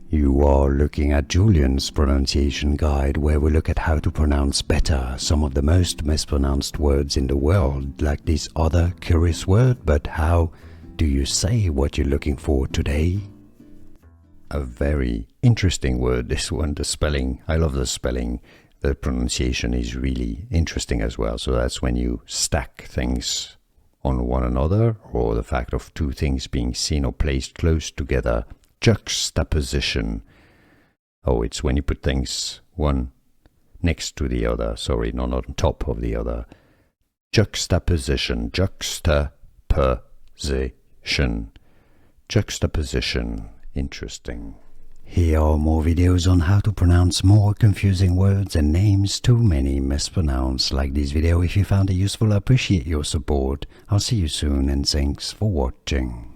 You are looking at Julian's pronunciation guide, where we look at how to pronounce better some of the most mispronounced words in the world, like this other curious word. But how do you say what you're looking for today? A very interesting word, this one, the spelling. I love the spelling. The pronunciation is really interesting as well. So that's when you stack things on one another, or the fact of two things being seen or placed close together. Juxtaposition. Oh, it's when you put things one next to the other. Sorry, not on top of the other. Juxtaposition. Juxtaposition. Juxtaposition. Interesting. Here are more videos on how to pronounce more confusing words and names too many mispronounced. Like this video if you found it useful. I appreciate your support. I'll see you soon and thanks for watching.